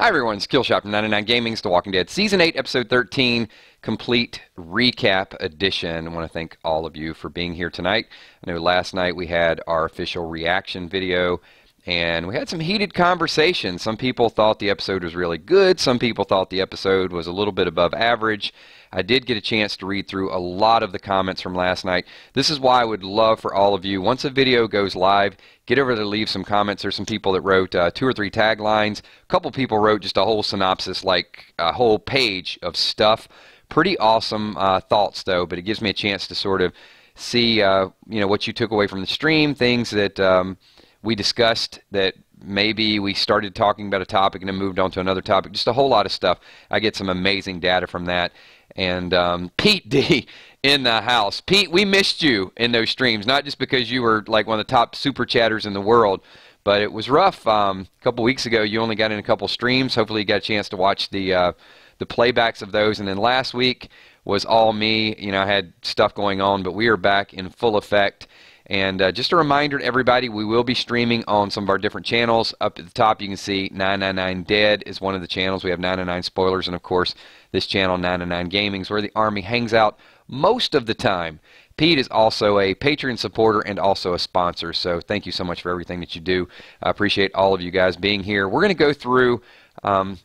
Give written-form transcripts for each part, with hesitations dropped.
Hi everyone, it's Shop from 99 Gaming's The Walking Dead Season 8, Episode 13, Complete Recap Edition. I want to thank all of you for being here tonight. I know last night we had our official reaction video, and we had some heated conversations. Some people thought the episode was really good. Some people thought the episode was a little bit above average. I did get a chance to read through a lot of the comments from last night. This is why I would love for all of you, once a video goes live, get over there to leave some comments. There's some people that wrote 2 or 3 taglines. A couple people wrote just a whole synopsis, like a whole page of stuff. Pretty awesome thoughts, though, but it gives me a chance to sort of see what you took away from the stream, things that we discussed that maybe we started talking about a topic and then moved on to another topic. Just a whole lot of stuff. I get some amazing data from that. And Pete D in the house. Pete, we missed you in those streams, not just because you were like one of the top super chatters in the world, but it was rough. A couple weeks ago, you only got in a couple streams. Hopefully you got a chance to watch the playbacks of those. And then last week was all me. You know, I had stuff going on, but we are back in full effect. And just a reminder to everybody, we will be streaming on some of our different channels. Up at the top, you can see 999 Dead is one of the channels. We have 999 Spoilers, and of course, this channel, 999 Gaming, is where the Army hangs out most of the time. Pete is also a Patreon supporter and also a sponsor, so thank you so much for everything that you do. I appreciate all of you guys being here. We're going to go through a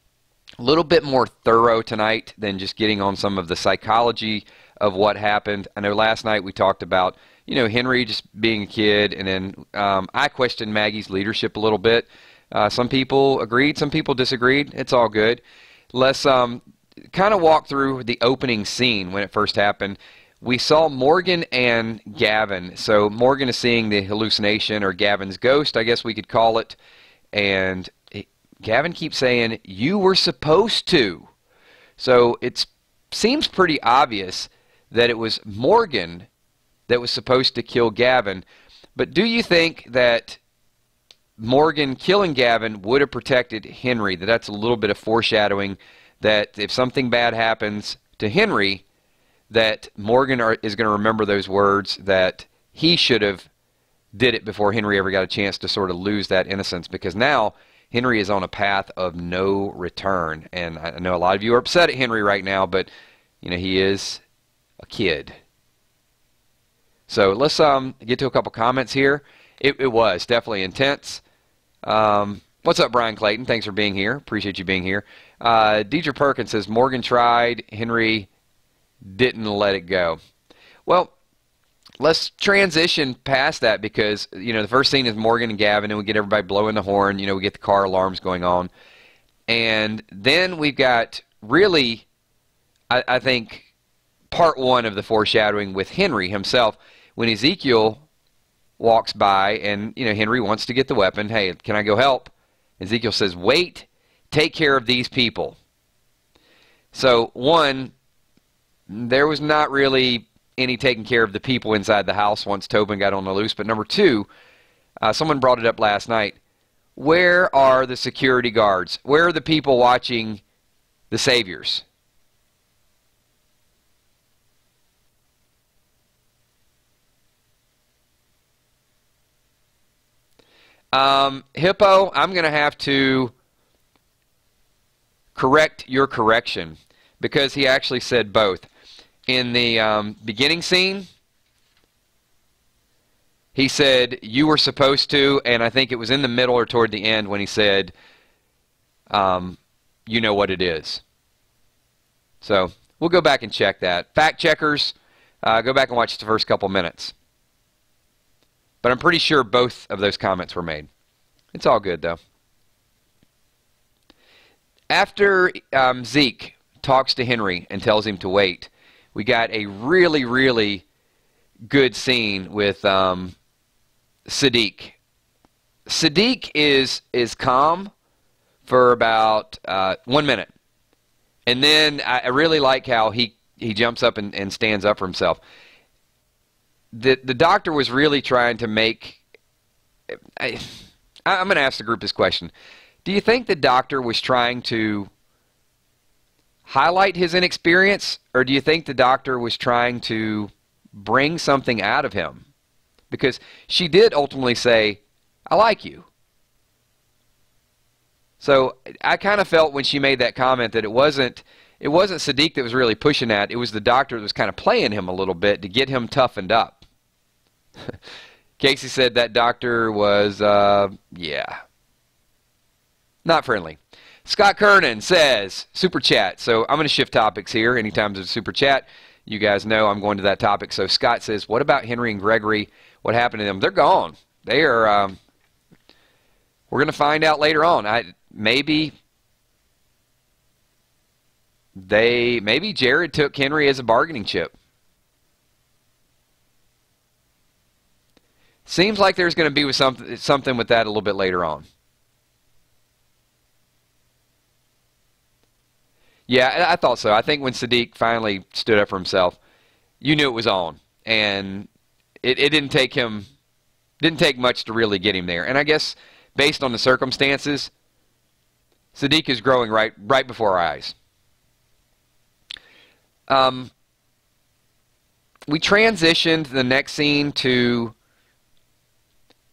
little bit more thorough tonight than just getting on some of the psychology of what happened. I know last night we talked about Henry just being a kid, and then I questioned Maggie's leadership a little bit. Some people agreed, some people disagreed. It's all good. Let's kind of walk through the opening scene when it first happened. We saw Morgan and Gavin. So Morgan is seeing the hallucination, or Gavin's ghost, I guess we could call it. And Gavin keeps saying, "You were supposed to." So it seems pretty obvious that it was Morgan that was supposed to kill Gavin. But do you think that Morgan killing Gavin would have protected Henry? That's a little bit of foreshadowing that if something bad happens to Henry, that Morgan is going to remember those words, that he should have did it before Henry ever got a chance to sort of lose that innocence, because now Henry is on a path of no return. And I know a lot of you are upset at Henry right now, but he is a kid. So let's get to a couple comments here. It was definitely intense. What's up, Brian Clayton? Thanks for being here. Appreciate you being here. Deidre Perkins says, Morgan tried, Henry didn't let it go. Well, let's transition past that, because, the first scene is Morgan and Gavin, and we get everybody blowing the horn. We get the car alarms going on. And then we've got really, I think, part one of the foreshadowing with Henry himself. When Ezekiel walks by and, Henry wants to get the weapon. Hey, can I go help? Ezekiel says, wait, take care of these people. So, one, there was not really any taking care of the people inside the house once Tobin got on the loose. But number two, someone brought it up last night. Where are the security guards? Where are the people watching the saviors? Hippo, I'm going to have to correct your correction, because he actually said both. In the beginning scene, he said, you were supposed to, and I think it was in the middle or toward the end when he said, you know what it is. So we'll go back and check that. Fact checkers, go back and watch the first couple minutes. But I'm pretty sure both of those comments were made. It's all good, though. After Zeke talks to Henry and tells him to wait, we got a really, really good scene with Sadiq. Sadiq is calm for about 1 minute. And then I really like how he jumps up and stands up for himself. The doctor was really trying to make... I'm going to ask the group this question. Do you think the doctor was trying to highlight his inexperience, or do you think the doctor was trying to bring something out of him? Because she did ultimately say, I like you. So I kind of felt when she made that comment that it wasn't Sadiq that was really pushing that. It was the doctor that was kind of playing him a little bit to get him toughened up. Casey said that doctor was, yeah, not friendly. Scott Kernan says, super chat. So I'm going to shift topics here. Anytime there's a super chat, you guys know I'm going to that topic. So Scott says, what about Henry and Gregory? What happened to them? They're gone. They are, we're going to find out later on. Maybe Jared took Henry as a bargaining chip. Seems like there's going to be something with that a little bit later on. Yeah, I thought so. I think when Sadiq finally stood up for himself, you knew it was on, and it didn't take much to really get him there. And I guess based on the circumstances, Sadiq is growing right before our eyes. We transitioned the next scene to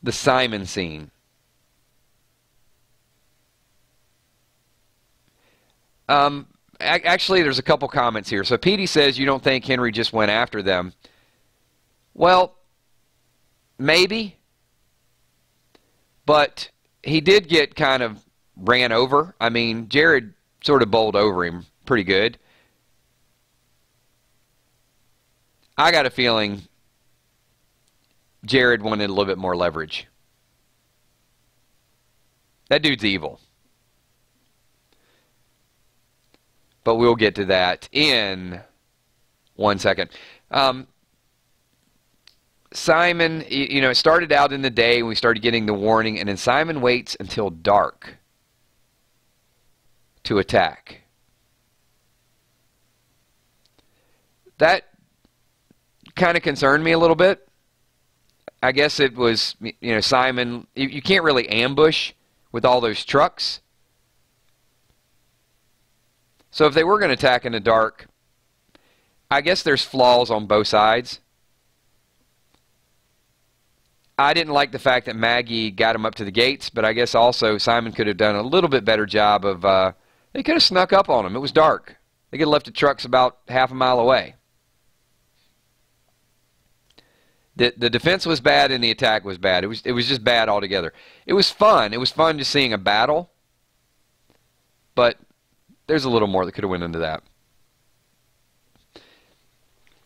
the Simon scene. Actually, there's a couple comments here. So Petey says you don't think Henry just went after them. Well, maybe. But he did get kind of ran over. I mean, Jared sort of bowled over him pretty good. I got a feeling Jared wanted a little bit more leverage. That dude's evil. But we'll get to that in 1 second. Simon, it started out in the day when we started getting the warning, and then Simon waits until dark to attack. That kind of concerned me a little bit. I guess it was, Simon, you can't really ambush with all those trucks. So if they were going to attack in the dark, I guess there's flaws on both sides. I didn't like the fact that Maggie got him up to the gates, but I guess also Simon could have done a little bit better job of, they could have snuck up on him. It was dark. They could have left the trucks about half a mile away. The defense was bad and the attack was bad. It was just bad altogether. It was fun. It was fun just seeing a battle, but there's a little more that could have went into that.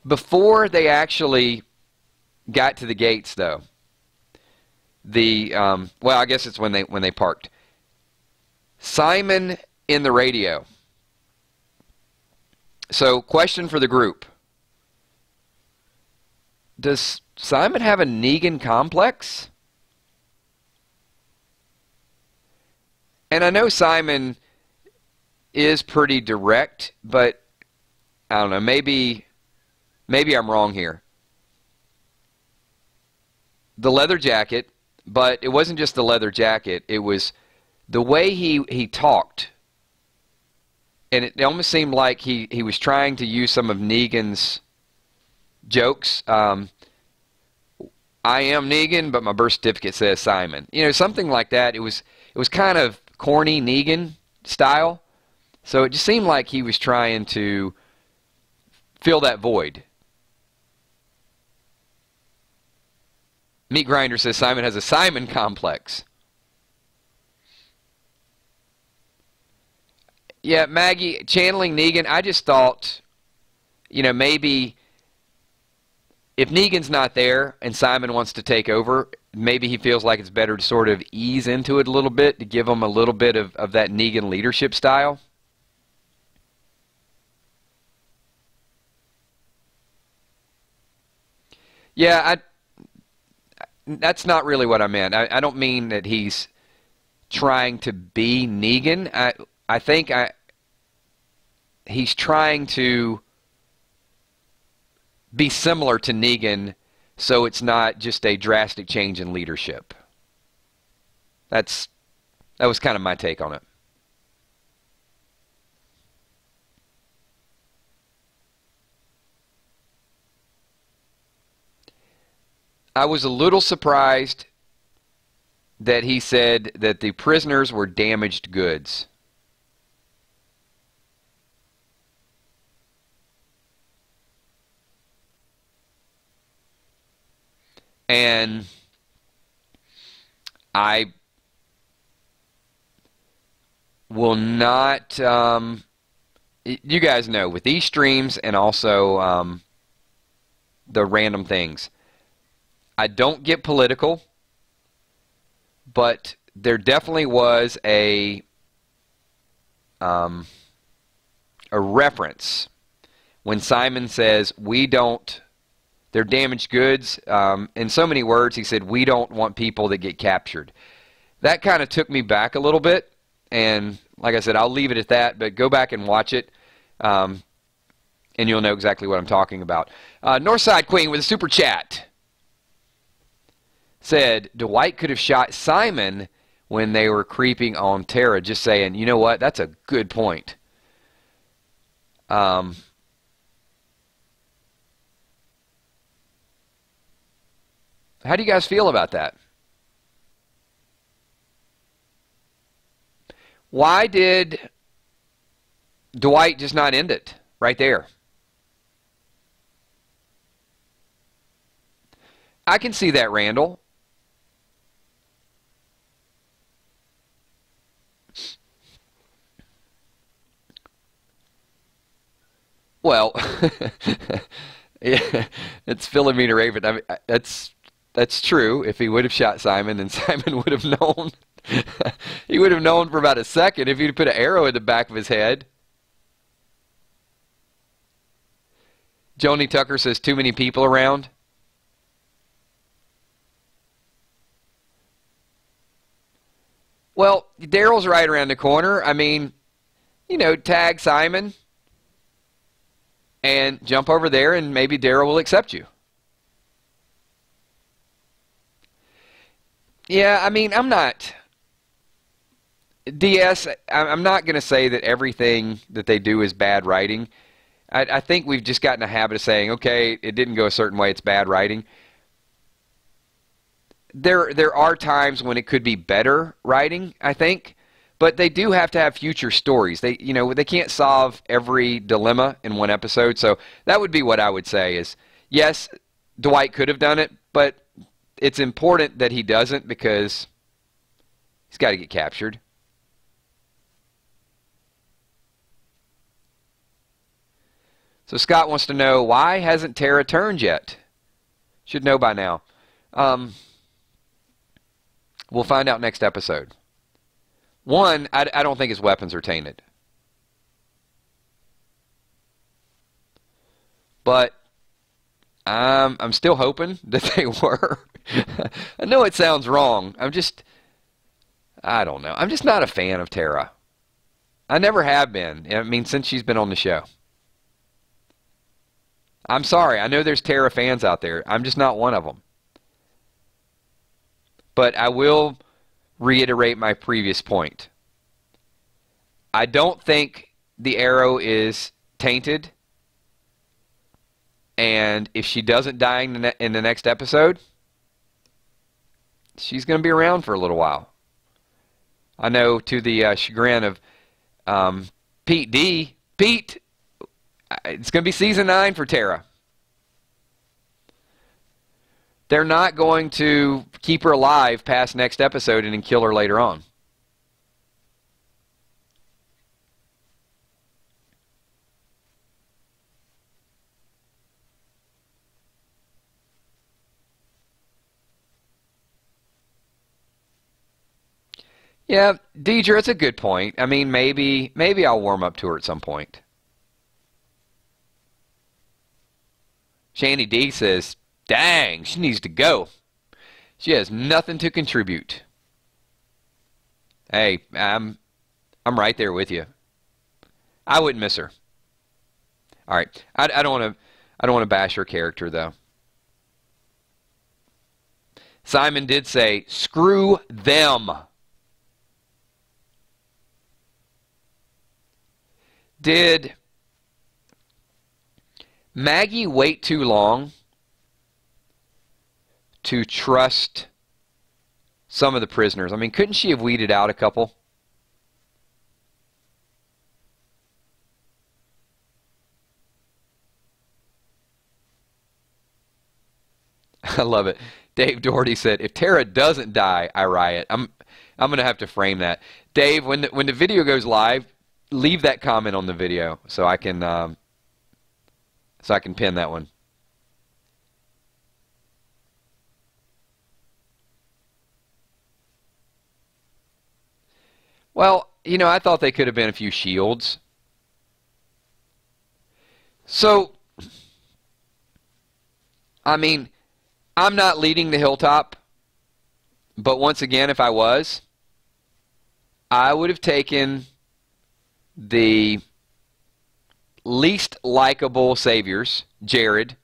Before they actually got to the gates, though, well, I guess it's when they parked. Simon in the radio. So, question for the group. Does Simon have a Negan complex? And I know Simon is pretty direct, but I don't know, maybe I'm wrong here. The leather jacket, but it wasn't just the leather jacket, it was the way he talked. And it almost seemed like he was trying to use some of Negan's jokes. I am Negan, but my birth certificate says Simon. Something like that. It was kind of corny Negan style. So it just seemed like he was trying to fill that void. Meat Grinder says Simon has a Simon complex. Yeah, Maggie, channeling Negan, I just thought, maybe if Negan's not there and Simon wants to take over, maybe he feels like it's better to sort of ease into it a little bit to give him a little bit of that Negan leadership style. Yeah, that's not really what I meant. I don't mean that he's trying to be Negan. I think he's trying to be similar to Negan so it's not just a drastic change in leadership. That was kind of my take on it. I was a little surprised that he said that the prisoners were damaged goods. And I will not, you guys know, with these streams and also the random things, I don't get political, but there definitely was a reference when Simon says, we don't, they're damaged goods. In so many words, he said, we don't want people that get captured. That kind of took me back a little bit, and like I said, I'll leave it at that, but go back and watch it, and you'll know exactly what I'm talking about. Northside Queen with a super chat said, Dwight could have shot Simon when they were creeping on Tara. Just saying, you know what? That's a good point. How do you guys feel about that? Why did Dwight just not end it right there? I can see that, Randall. Well, yeah, it's Philomena Raven. I mean, that's true. If he would have shot Simon, then Simon would have known. He would have known for about a second if he'd put an arrow in the back of his head. Joni Tucker says too many people around. Well, Darryl's right around the corner. I mean, you know, tag Simon and jump over there and maybe Darryl will accept you. Yeah, I mean, I'm not... DS, I'm not going to say that everything that they do is bad writing. I think we've just gotten a habit of saying, okay, it didn't go a certain way, it's bad writing. There are times when it could be better writing, I think, but they do have to have future stories. They can't solve every dilemma in one episode, so that would be what I would say is, yes, Dwight could have done it, but it's important that he doesn't because he's got to get captured. So Scott wants to know, why hasn't Tara turned yet? Should know by now. We'll find out next episode. One, I don't think his weapons are tainted. But I'm still hoping that they were. I know it sounds wrong. I don't know. I'm just not a fan of Tara. I never have been. I mean, since she's been on the show. I'm sorry. I know there's Tara fans out there. I'm just not one of them. But I will reiterate my previous point. I don't think the arrow is tainted. And if she doesn't die in the next episode, she's going to be around for a little while. I know, to the chagrin of Pete D. Pete, it's going to be season 9 for Tara. They're not going to keep her alive past next episode and then kill her later on. Yeah, Deidre, it's a good point. I mean, maybe I'll warm up to her at some point. Shandy D says, dang, she needs to go. She has nothing to contribute. Hey, I'm right there with you. I wouldn't miss her. All right, I don't want to bash her character though. Simon did say, screw them. Did Maggie wait too long to trust some of the prisoners. I mean, couldn't she have weeded out a couple? I love it. Dave Doherty said, "If Tara doesn't die, I riot." I'm going to have to frame that. Dave, when the video goes live, leave that comment on the video so I can pin that one. Well, you know, I thought they could have been a few shields. So, I mean, I'm not leading the Hilltop, but once again, if I was, I would have taken the least likable saviors, Jared,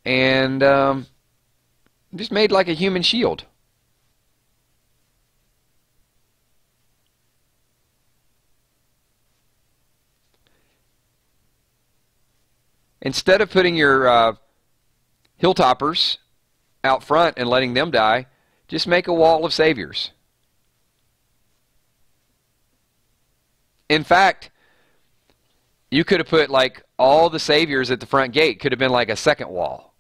and just made like a human shield. Instead of putting your Hilltoppers out front and letting them die, just make a wall of saviors. In fact, you could have put like all the saviors at the front gate. Could have been like a second wall.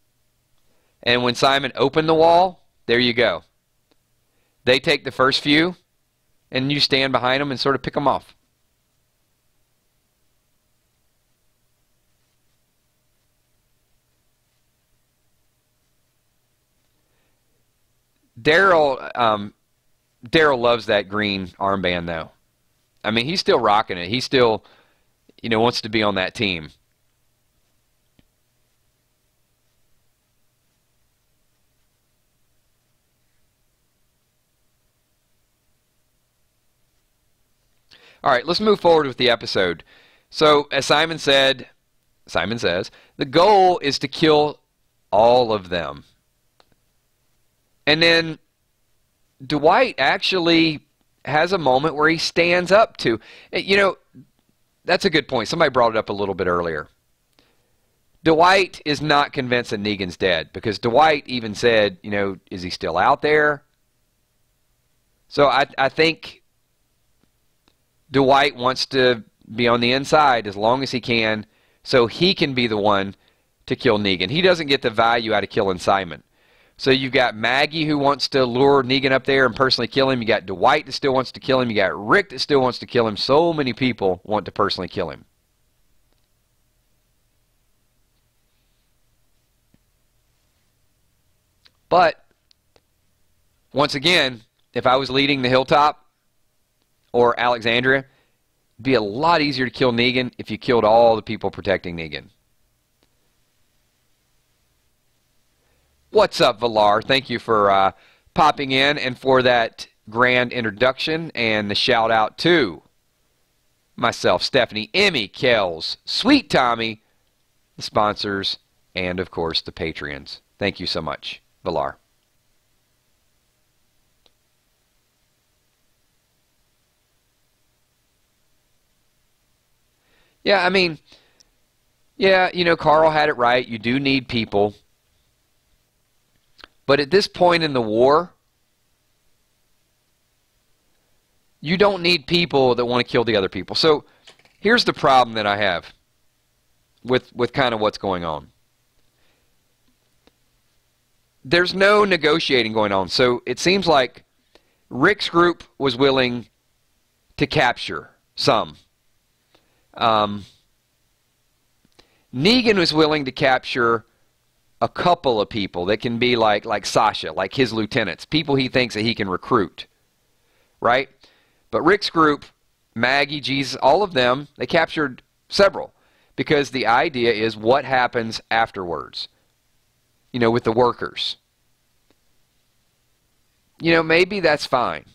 And when Simon opened the wall, there you go. They take the first few, and you stand behind them and sort of pick them off. Darryl loves that green armband, though. I mean, he's still rocking it. He still, you know, wants to be on that team. All right, let's move forward with the episode. So, as Simon says, the goal is to kill all of them. And then Dwight actually has a moment where he stands up to, you know, that's a good point. Somebody brought it up a little bit earlier. Dwight is not convinced that Negan's dead because Dwight even said, you know, is he still out there? So I think Dwight wants to be on the inside as long as he can so he can be the one to kill Negan. He doesn't get the value out of killing Simon. So you've got Maggie who wants to lure Negan up there and personally kill him. You got Dwight that still wants to kill him. You got Rick that still wants to kill him. So many people want to personally kill him. But, once again, if I was leading the Hilltop or Alexandria, it'd be a lot easier to kill Negan if you killed all the people protecting Negan. What's up, Villar? Thank you for popping in and for that grand introduction and the shout out to myself, Stephanie, Emmy, Kells, Sweet Tommy, the sponsors, and of course the Patreons. Thank you so much, Villar. Yeah, I mean, yeah, you know, Carl had it right. You do need people. But at this point in the war, you don't need people that want to kill the other people. So here's the problem that I have with kind of what's going on. There's no negotiating going on. So it seems like Rick's group was willing to capture some. Negan was willing to capture a couple of people that can be like Sasha, like his lieutenants, people he thinks that he can recruit, right? But Rick's group, Maggie, Jesus, all of them, they captured several because the idea is what happens afterwards, you know, with the workers. You know, maybe that's fine.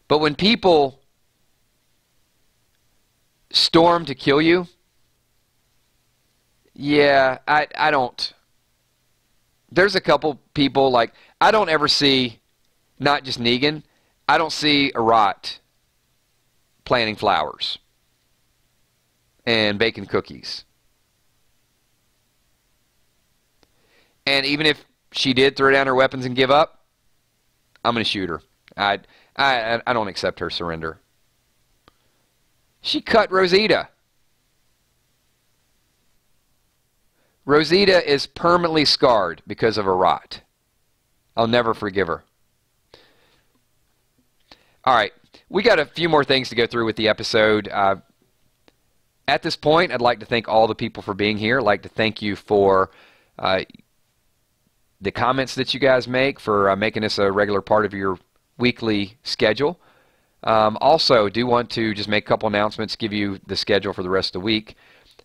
But when people storm to kill you, yeah, I don't. There's a couple people, like, I don't ever see, not just Negan, I don't see Arat planting flowers and baking cookies. And even if she did throw down her weapons and give up, I'm going to shoot her. I don't accept her surrender. She cut Rosita. Rosita is permanently scarred because of a rot. I'll never forgive her. All right, we got a few more things to go through with the episode. At this point, I'd like to thank all the people for being here. I'd like to thank you for the comments that you guys make, for making this a regular part of your weekly schedule. Also, do want to just make a couple announcements, give you the schedule for the rest of the week.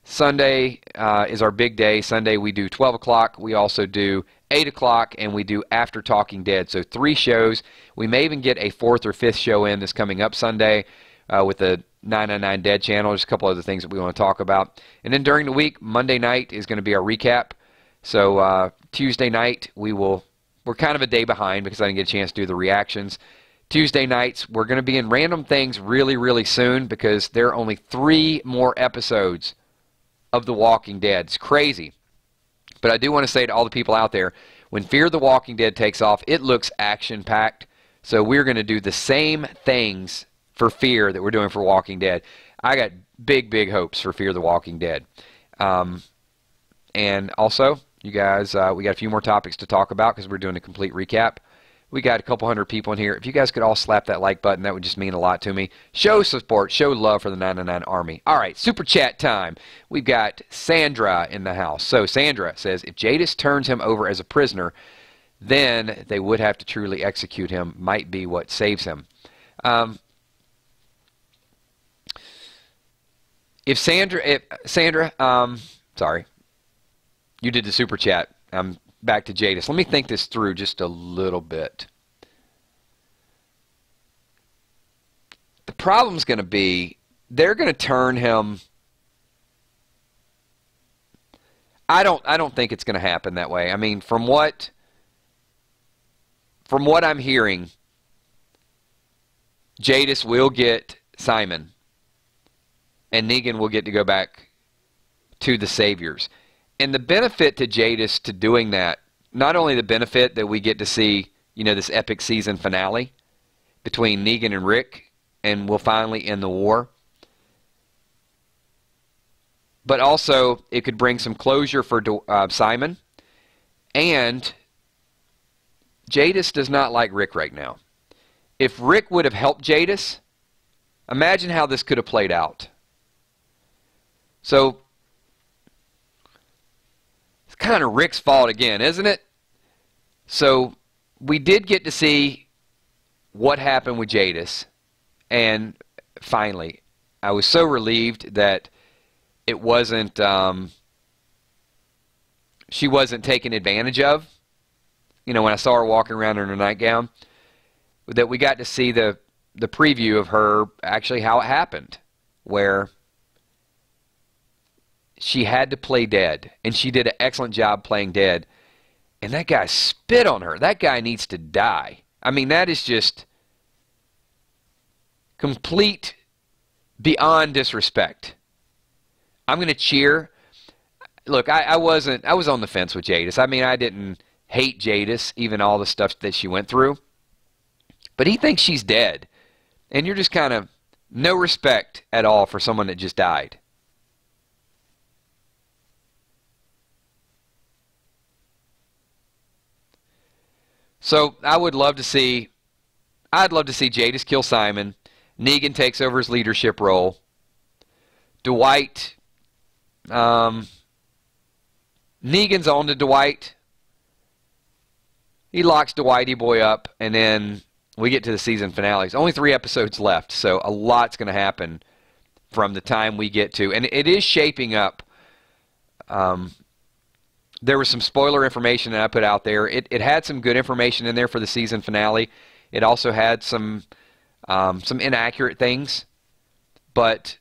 Sunday is our big day. Sunday we do 12 o'clock. We also do 8 o'clock, and we do After Talking Dead. So 3 shows. We may even get a 4th or 5th show in this coming up Sunday with the 999 Dead channel. There's a couple other things that we want to talk about. And then during the week, Monday night is going to be our recap. So Tuesday night we're kind of a day behind because I didn't get a chance to do the reactions. Tuesday nights we're going to be in Random Things really, really soon because there are only 3 more episodes of The Walking Dead. It's crazy. But I do want to say to all the people out there, when Fear the Walking Dead takes off, it looks action-packed. So we're going to do the same things for Fear that we're doing for Walking Dead. I got big, big hopes for Fear the Walking Dead. And also, you guys, we got a few more topics to talk about because we're doing a complete recap. We got a couple hundred people in here. If you guys could all slap that like button, that would just mean a lot to me. Show support, show love for the 999 Army. All right, super chat time. We've got Sandra in the house. So Sandra says, if Jadis turns him over as a prisoner, then they would have to truly execute him. Might be what saves him. Sandra, sorry, you did the super chat. Back to Jadis. Let me think this through just a little bit. The problem's going to be they're going to turn him. I don't think it's going to happen that way. I mean, from what I'm hearing, Jadis will get Simon, and Negan will get to go back to the Saviors. And the benefit to Jadis to doing that, not only the benefit that we get to see, this epic season finale between Negan and Rick, and we'll finally end the war, but also it could bring some closure for Simon. And Jadis does not like Rick right now. If Rick would have helped Jadis, imagine how this could have played out. So kind of Rick's fault again, isn't it? So we did get to see what happened with Jadis, and finally I was so relieved that it wasn't she wasn't taken advantage of, when I saw her walking around in her nightgown, that we got to see the preview of her, actually how it happened, where she had to play dead, and she did an excellent job playing dead. And that guy spit on her. That guy needs to die. I mean, that is just complete, beyond disrespect. I'm going to cheer. Look, I was on the fence with Jadis. I mean, I didn't hate Jadis, even all the stuff that she went through. But he thinks she's dead. And you're just kind of no respect at all for someone that just died. So I'd love to see Jadis kill Simon. Negan takes over his leadership role. Dwight, Negan's on to Dwight. He locks Dwighty boy up, and then we get to the season finale. There's only 3 episodes left, so a lot's going to happen from the time we get to, and it is shaping up. There was some spoiler information that I put out there. It had some good information in there for the season finale. It also had some inaccurate things. But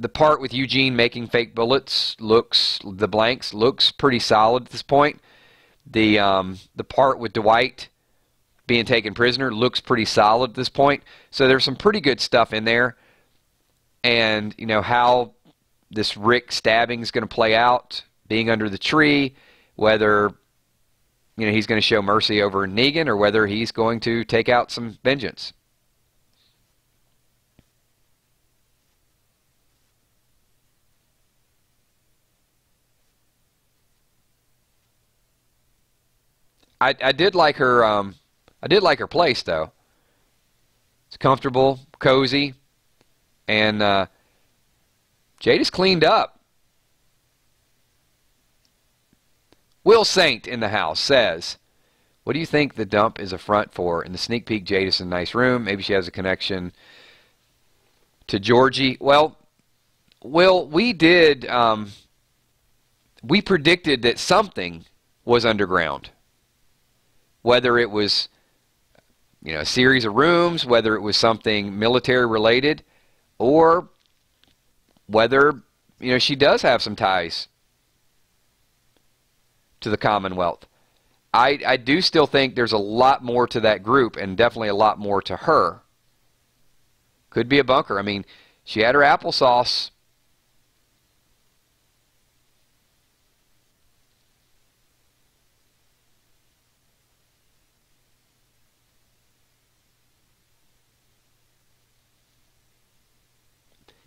the part with Eugene making fake bullets the blanks looks pretty solid at this point. The part with Dwight being taken prisoner looks pretty solid at this point. So there's some pretty good stuff in there. And, how this Rick stabbing is going to play out, being under the tree, whether, he's going to show mercy over Negan or whether he's going to take out some vengeance. I did like her. I did like her place though. It's comfortable, cozy, and Jade is cleaned up. Will Saint in the house says, "What do you think the dump is a front for? In the sneak peek, Jade is in a nice room. Maybe she has a connection to Georgie." Well, Will, we did. We predicted that something was underground. Whether it was, a series of rooms, whether it was something military related, or whether, she does have some ties to the Commonwealth. I do still think there's a lot more to that group, and definitely a lot more to her. Could be a bunker. I mean, she had her applesauce.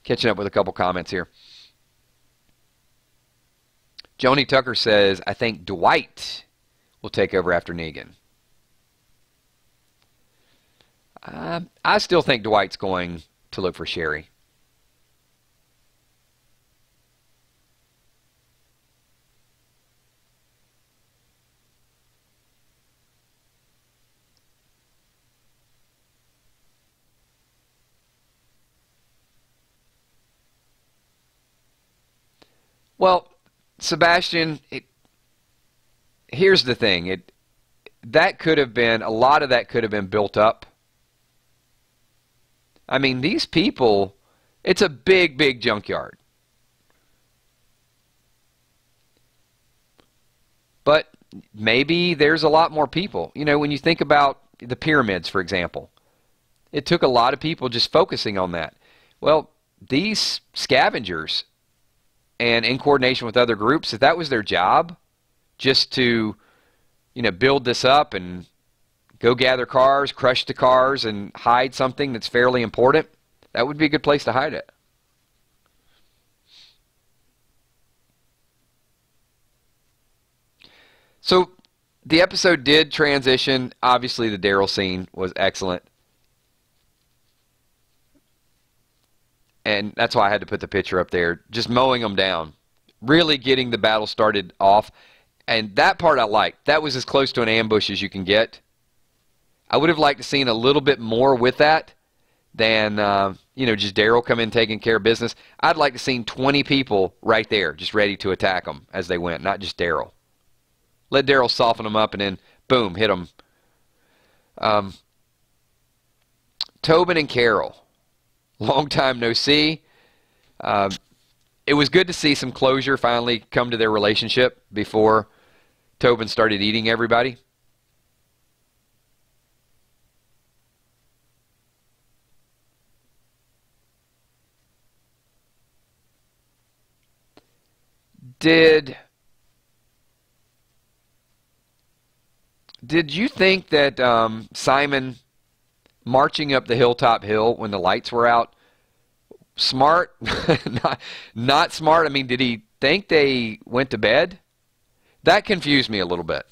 Catching up with a couple comments here. Joni Tucker says, "I think Dwight will take over after Negan." I still think Dwight's going to look for Sherry. Well, Sebastian, here's the thing. That could have been, a lot of that could have been built up. I mean, these people, it's a big, big junkyard. But maybe there's a lot more people. When you think about the pyramids, for example, it took a lot of people just focusing on that. Well, these scavengers, and in coordination with other groups, if that was their job, just to, build this up and go gather cars, crush the cars, and hide something that's fairly important, that would be a good place to hide it. So the episode did transition. Obviously, the Darryl scene was excellent. And that's why I had to put the picture up there. Just mowing them down. Really getting the battle started off. And that part I liked. That was as close to an ambush as you can get. I would have liked to seen a little bit more with that than, just Darryl come in taking care of business. I'd like to seen 20 people right there just ready to attack them as they went, not just Darryl. Let Darryl soften them up and then, boom, hit them. Tobin and Carol. Long time no see. It was good to see some closure finally come to their relationship before Tobin started eating everybody. Did you think that Simon marching up the Hilltop hill when the lights were out, smart? not smart? I mean, did he think they went to bed? That confused me a little bit.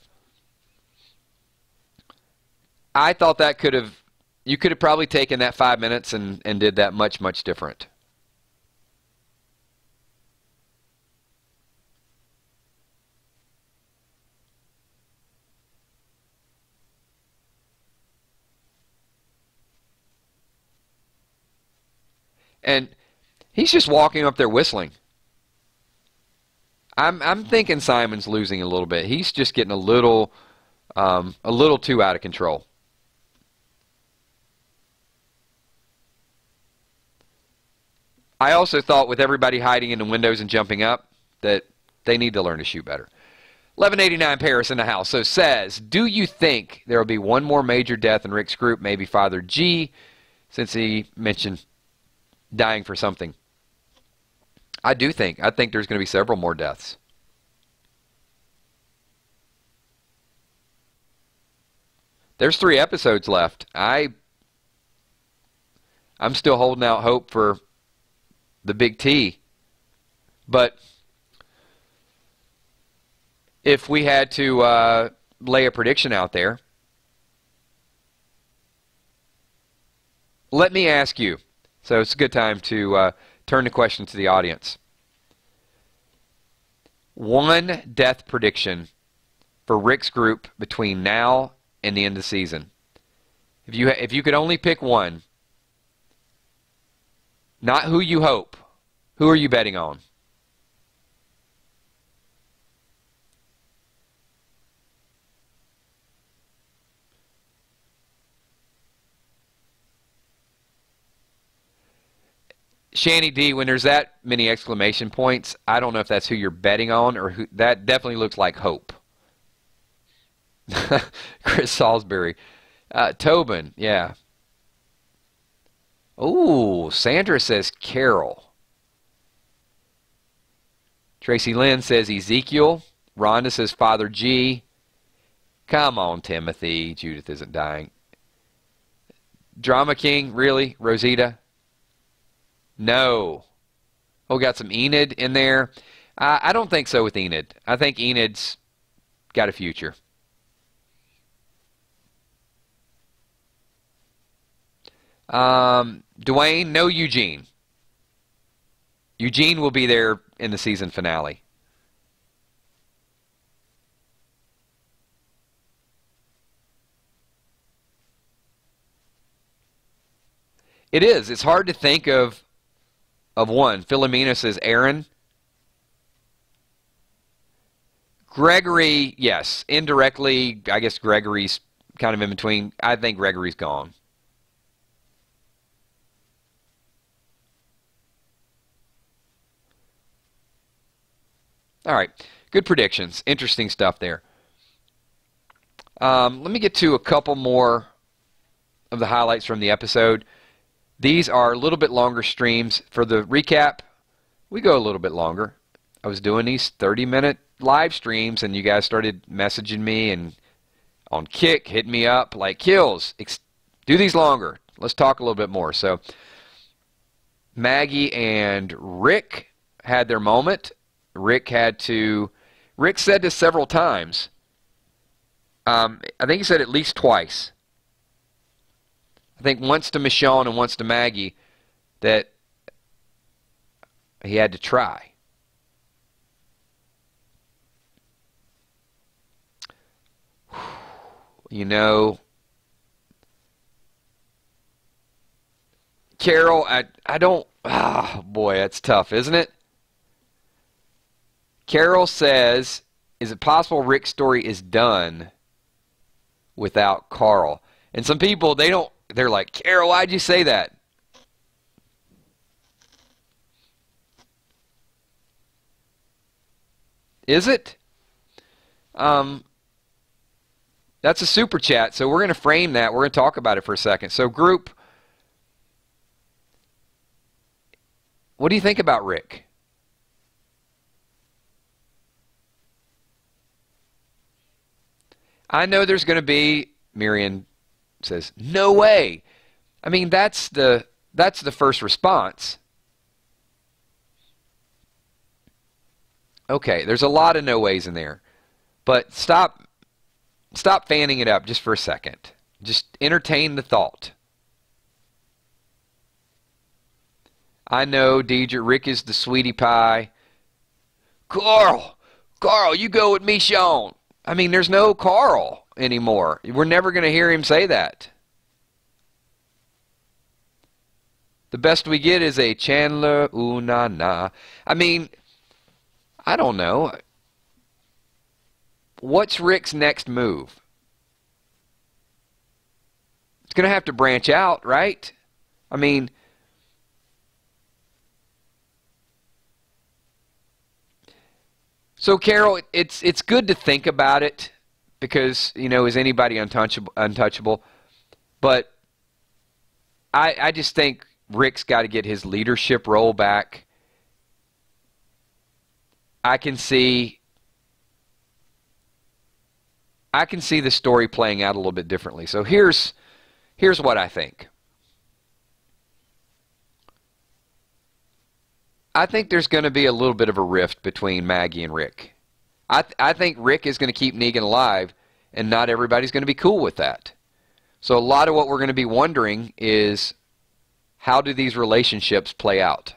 I thought that you could have probably taken that 5 minutes and did that much, much different. And he's just walking up there whistling. I'm thinking Simon's losing a little bit. He's just getting a little too out of control. I also thought with everybody hiding in the windows and jumping up that they need to learn to shoot better. 1189 Paris in the house. So says, do you think there will be one more major death in Rick's group, maybe Father G, since he mentioned dying for something? I think there's going to be several more deaths. there's 3 episodes left. I'm still holding out hope for the big T. But if we had to lay a prediction out there, let me ask you. So it's a good time to turn the question to the audience. One death prediction for Rick's group between now and the end of the season. If you could only pick one, not who you hope, who are you betting on? Shanny D, when there's that many exclamation points, I don't know if that's who you're betting on or who. That definitely looks like hope. Chris Salisbury. Tobin, yeah. Ooh, Sandra says Carol. Tracy Lynn says Ezekiel. Rhonda says Father G. Come on, Timothy. Judith isn't dying. Drama King, really? Rosita? No. Oh, got some Enid in there. I don't think so with Enid. I think Enid's got a future. Dwayne, no Eugene. Eugene will be there in the season finale. It is. It's hard to think of one. Philomena says Aaron. Gregory, yes. Indirectly, I guess Gregory's kind of in between. I think Gregory's gone. All right. Good predictions. Interesting stuff there. Let me get to a couple more of the highlights from the episode. These are a little bit longer streams. For the recap, we go a little bit longer. I was doing these 30-minute live streams, and you guys started messaging me and on Kick, hitting me up like, Kills, do these longer. Let's talk a little bit more. So Maggie and Rick had their moment. Rick said this several times. I think he said at least twice. I think once to Michonne and once to Maggie that he had to try. You know, Carol, I don't, boy, that's tough, isn't it? Carol says, is it possible Rick's story is done without Carl? And some people, they're like, Carol, why'd you say that? Is it? That's a super chat, so we're going to frame that. We're going to talk about it for a second. So, group, what do you think about Rick? I know there's going to be, Miriam says, no way. I mean, that's the first response. Okay, there's a lot of no ways in there. But stop fanning it up just for a second. Just entertain the thought. I know, Deidre, Rick is the sweetie pie. Carl, you go with me, Sean. I mean, there's no Carl anymore. We're never going to hear him say that. The best we get is a Chandler, ooh, na, na. I mean, I don't know. What's Rick's next move? It's going to have to branch out, right? I mean, so Carol, it's good to think about it because, you know, is anybody untouchable? But I just think Rick's got to get his leadership role back. I can see I can see the story playing out a little bit differently. So here's what I think. I think there's going to be a little bit of a rift between Maggie and Rick. I think Rick is going to keep Negan alive, and not everybody's going to be cool with that. So a lot of what we're going to be wondering is, how do these relationships play out?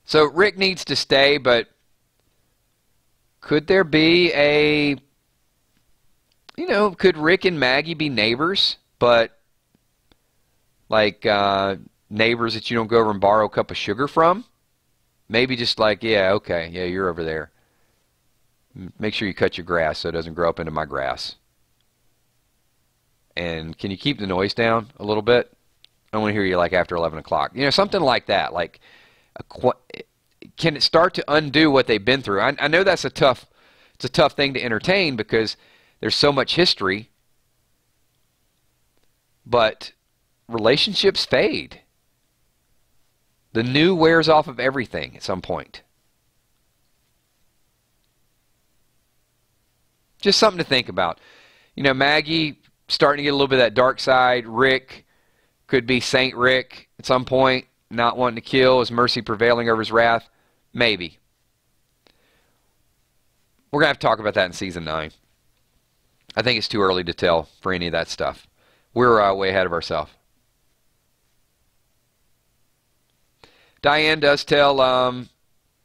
So Rick needs to stay, but could there be a, could Rick and Maggie be neighbors, but like neighbors that you don't go over and borrow a cup of sugar from? Maybe just like, yeah, okay, yeah, you're over there. Make sure you cut your grass so it doesn't grow up into my grass. And can you keep the noise down a little bit? I don't want to hear you like after 11 o'clock. Something like that. Like, can it start to undo what they've been through? I know it's a tough thing to entertain because there's so much history, but relationships fade. The new wears off of everything at some point. Just something to think about. Maggie starting to get a little bit of that dark side. Rick could be Saint Rick at some point, not wanting to kill, his mercy prevailing over his wrath. Maybe. We're going to have to talk about that in Season 9. I think it's too early to tell for any of that stuff. We're way ahead of ourselves. Diane does tell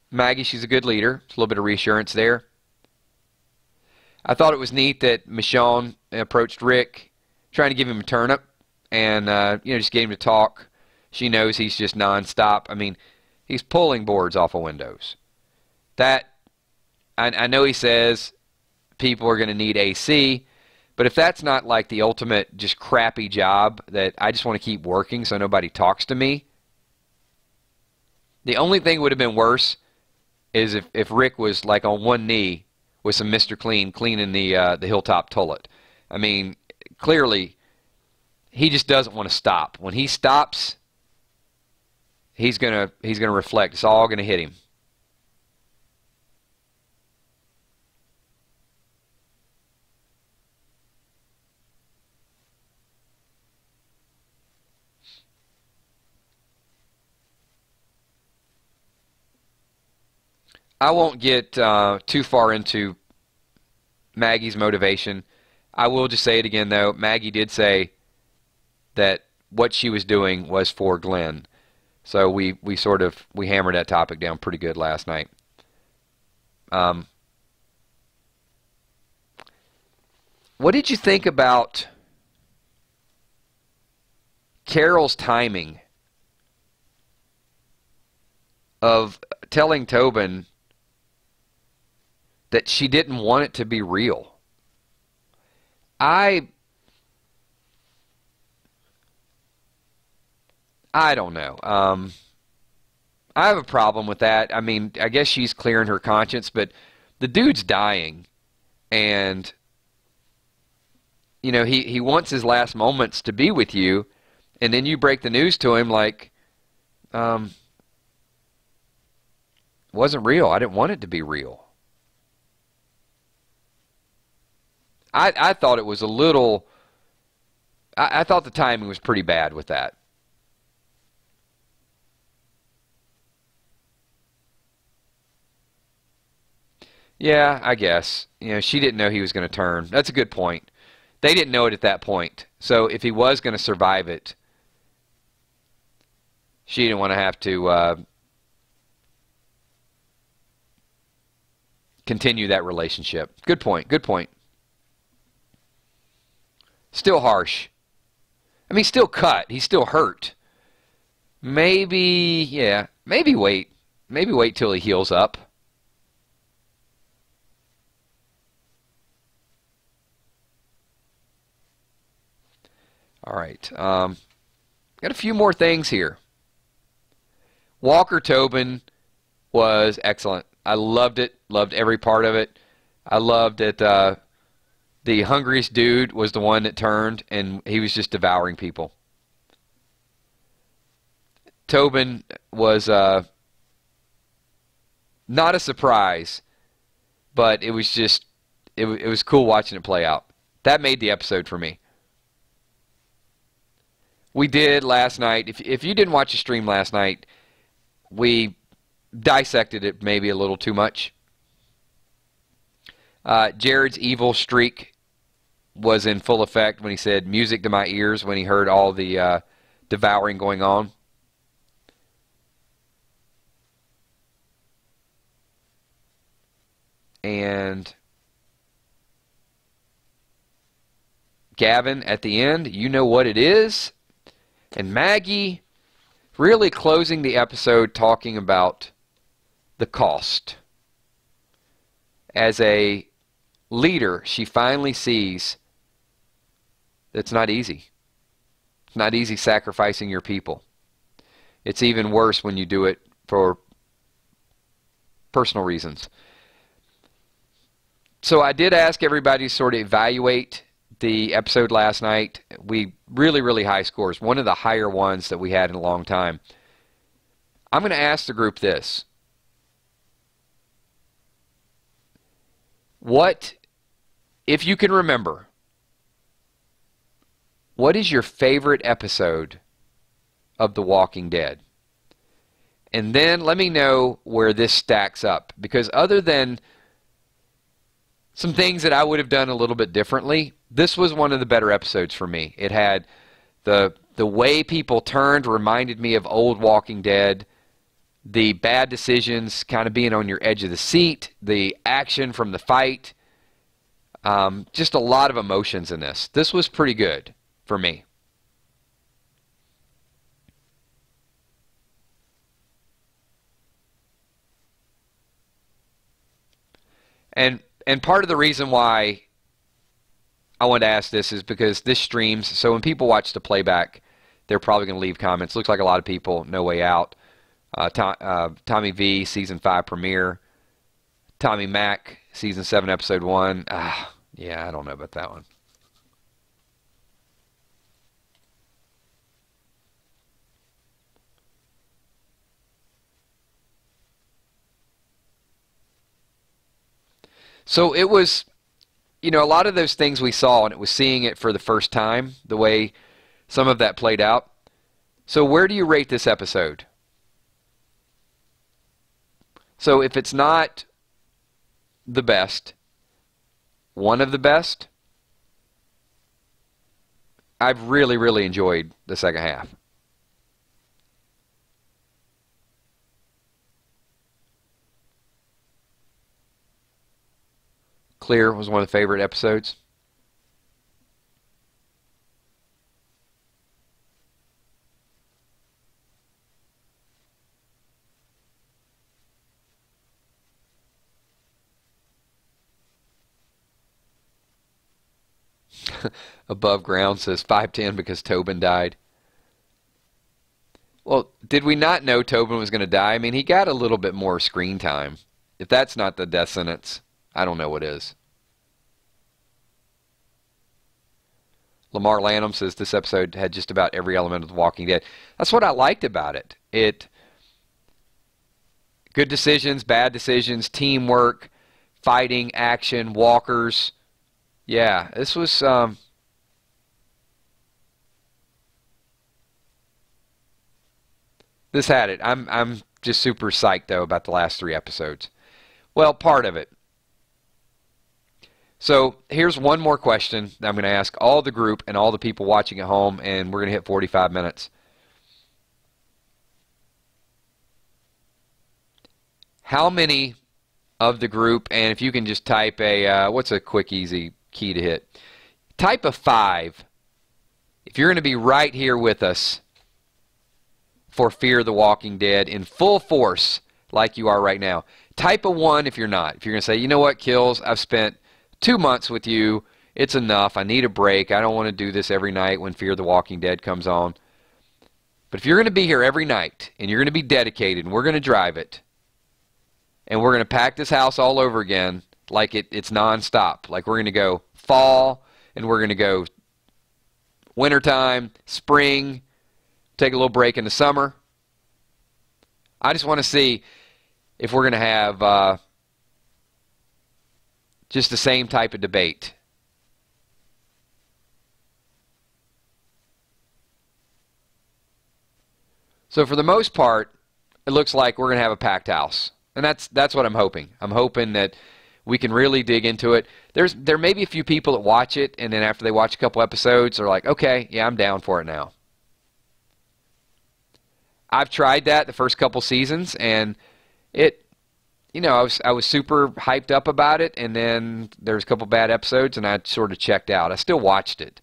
Maggie she's a good leader. There's a little bit of reassurance there. I thought it was neat that Michonne approached Rick, trying to give him a turnip, and just get him to talk. She knows he's just nonstop. I mean, he's pulling boards off of windows. That, I know he says people are going to need AC, but if that's not like the ultimate just crappy job that I just want to keep working so nobody talks to me, the only thing would have been worse is if Rick was like on one knee with some Mr. Clean cleaning the Hilltop toilet. I mean, clearly, he just doesn't want to stop. When he stops, he's gonna reflect. It's all gonna hit him. I won't get too far into Maggie's motivation. I will just say it again, though. Maggie did say that what she was doing was for Glenn. So we hammered that topic down pretty good last night. What did you think about Carol's timing of telling Tobin that she didn't want it to be real? I don't know. I have a problem with that. I mean, I guess she's clearing her conscience, but the dude's dying, and he wants his last moments to be with you, and then you break the news to him like, wasn't real. I didn't want it to be real. I thought it was a little. I thought the timing was pretty bad with that. Yeah, I guess. She didn't know he was going to turn. That's a good point. They didn't know it at that point. So if he was going to survive it, she didn't want to have to continue that relationship. Good point. Good point. Still harsh. I mean, still cut. He's still hurt. Maybe, yeah. Maybe wait. Maybe wait till he heals up. All right. Got a few more things here. Walker Tobin was excellent. I loved it. Loved every part of it. I loved that the hungriest dude was the one that turned, and he was just devouring people. Tobin was not a surprise, but it was just, it was cool watching it play out. That made the episode for me. We did last night, if you didn't watch the stream last night, we dissected it maybe a little too much. Jared's evil streak was in full effect when he said music to my ears when he heard all the devouring going on. And Gavin at the end, you know what it is. And Maggie really closing the episode talking about the cost. As a leader, she finally sees that it's not easy. It's not easy sacrificing your people. It's even worse when you do it for personal reasons. So I did ask everybody to sort of evaluate the episode last night. We really high scores. One of the higher ones that we had in a long time. I'm going to ask the group this. What, if you can remember, what is your favorite episode of The Walking Dead? And then let me know where this stacks up. Because other than some things that I would have done a little bit differently, this was one of the better episodes for me. It had the way people turned reminded me of old Walking Dead. The bad decisions kind of being on your edge of the seat. The action from the fight. Just a lot of emotions in this. This was pretty good for me. And part of the reason why I wanted to ask this is because this streams, so when people watch the playback, they're probably going to leave comments. Looks like a lot of people, No Way Out. Tommy V, Season 5 premiere. Tommy Mac, Season 7, Episode 1. Yeah, I don't know about that one. So it was, you know, a lot of those things we saw, and it was seeing it for the first time, the way some of that played out. So where do you rate this episode? So if it's not the best, one of the best, I've really enjoyed the second half. Clear was one of the favorite episodes. Above Ground says 510 because Tobin died. Well, did we not know Tobin was going to die? I mean, he got a little bit more screen time. If that's not the death sentence, I don't know what is. Lamar Lanham says this episode had just about every element of The Walking Dead. That's what I liked about it. Good decisions, bad decisions, teamwork, fighting, action, walkers. Yeah, this was this had it. I'm just super psyched though about the last 3 episodes. Well, part of it. So here's one more question that I'm going to ask all the group and all the people watching at home, and we're going to hit 45 minutes. How many of the group, and if you can just type a, what's a quick, easy key to hit? Type a 5 if you're going to be right here with us for Fear the Walking Dead in full force like you are right now. Type a 1 if you're not. If you're going to say, you know what, Kills, I've spent 2 months with you. It's enough. I need a break. I don't want to do this every night when Fear the Walking Dead comes on. But if you're going to be here every night and you're going to be dedicated and we're going to drive it and we're going to pack this house all over again like it's nonstop. Like we're going to go fall and we're going to go wintertime, spring, take a little break in the summer. I just want to see if we're going to have just the same type of debate. So for the most part, it looks like we're going to have a packed house. And that's what I'm hoping. I'm hoping that we can really dig into it. There may be a few people that watch it, and then after they watch a couple episodes, they're like, okay, yeah, I'm down for it now. I've tried that the first couple seasons, and I was super hyped up about it, and then there's a couple bad episodes, and I sort of checked out. I still watched it,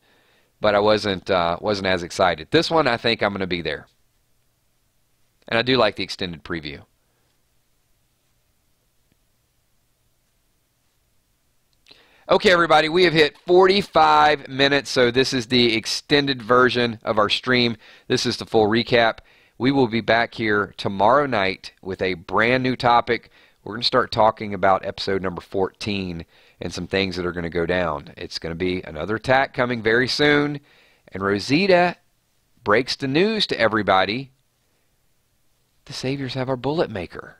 but I wasn't as excited. This one, I think I'm going to be there. And I do like the extended preview. Okay, everybody, we have hit 45 minutes, so this is the extended version of our stream. This is the full recap. We will be back here tomorrow night with a brand new topic. We're going to start talking about episode number 14 and some things that are going to go down. It's going to be another attack coming very soon, and Rosita breaks the news to everybody. The Saviors have our bullet maker.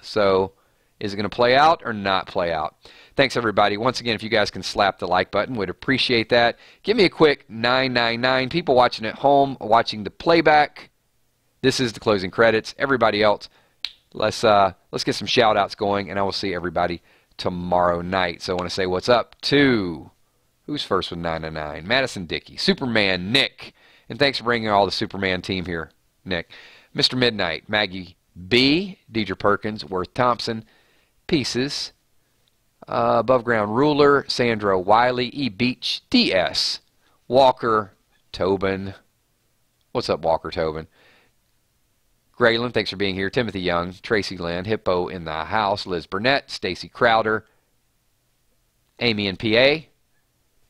So is it going to play out or not play out? Thanks, everybody. Once again, if you guys can slap the like button, we'd appreciate that. Give me a quick 999. People watching at home, watching the playback. This is the closing credits. Everybody else, let's get some shout-outs going, and I will see everybody tomorrow night. So I want to say what's up to, who's first with 999? Madison Dickey, Superman Nick. And thanks for bringing all the Superman team here, Nick. Mr. Midnight, Maggie B, Deidre Perkins, Worth Thompson, Pieces, Above Ground Ruler, Sandra Wiley, E Beach, DS, Walker, Tobin. What's up, Walker Tobin? Graylin, thanks for being here. Timothy Young, Tracy Lynn, Hippo in the house, Liz Burnett, Stacy Crowder, Amy and PA.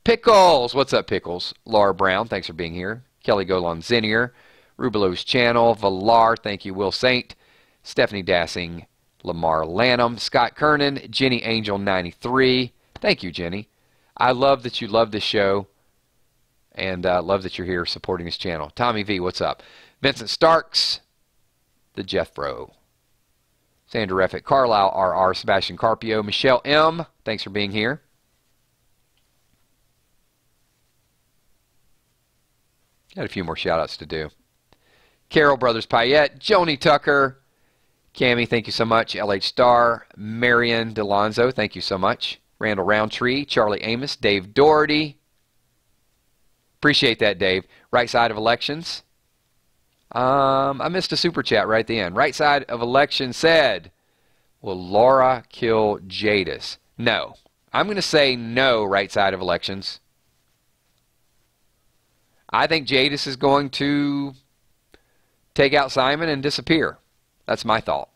Pickles, what's up, Pickles? Laura Brown, thanks for being here. Kelly Golan Zinier, Rubelo's Channel, Valar, thank you, Will Saint, Stephanie Dassing, Lamar Lanham, Scott Kernan, Jenny Angel 93. Thank you, Jenny. I love that you love this show, and love that you're here supporting this channel. Tommy V, what's up? Vincent Starks, the Jeff Bro, Sandra Reffitt, Carlisle RR, Sebastian Carpio, Michelle M, thanks for being here. Got a few more shout-outs to do. Carol Brothers Payette, Joni Tucker, Cammie, thank you so much. LH Star, Marion DeLonzo, thank you so much. Randall Roundtree, Charlie Amos, Dave Doherty. Appreciate that, Dave. Right Side of Elections. I missed a super chat right at the end. Right Side of Elections said, will Laura kill Jadis? No. I'm going to say no, Right Side of Elections. I think Jadis is going to take out Simon and disappear. That's my thought.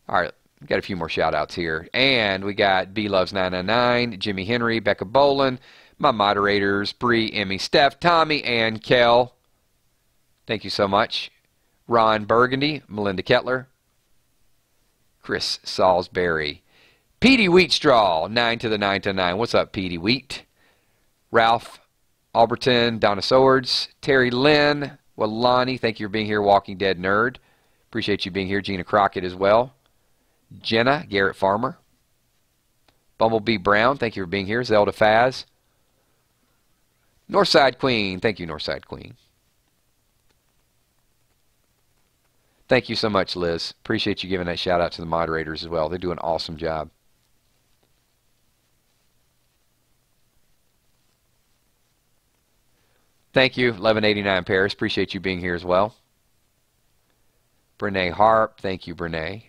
All right, we got a few more shout-outs here. And we got B-Loves999, Jimmy Henry, Becca Bolin, my moderators, Bree, Emmy, Steph, Tommy, and Kel. Thank you so much. Ron Burgundy, Melinda Kettler, Chris Salisbury, Petey Wheatstraw, 9 to the 9 to 9. What's up, Petey Wheat? Ralph Alberton, Donna Swords, Terry Lynn, Walani, thank you for being here, Walking Dead Nerd. Appreciate you being here, Gina Crockett as well. Jenna, Garrett Farmer. Bumblebee Brown, thank you for being here. Zelda Faz. Northside Queen, thank you, Northside Queen. Thank you so much, Liz. Appreciate you giving that shout out to the moderators as well. They do an awesome job. Thank you, 1189 Paris. Appreciate you being here as well. Brene Harp, thank you, Brene.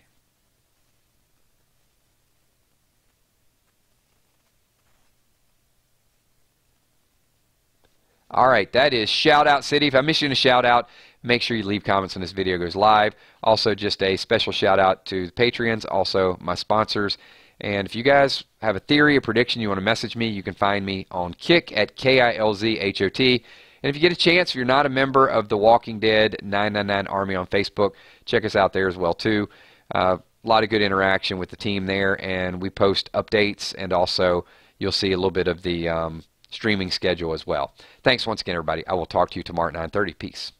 All right, that is Shout Out City. If I miss you in a shout out, make sure you leave comments when this video goes live. Also, just a special shout out to the Patreons, also my sponsors. And if you guys have a theory, a prediction, you want to message me, you can find me on Kick at KILZHOT. And if you get a chance, if you're not a member of the Walking Dead 999 Army on Facebook, check us out there as well, too. A lot of good interaction with the team there, and we post updates, and also you'll see a little bit of the streaming schedule as well. Thanks once again, everybody. I will talk to you tomorrow at 9:30. Peace.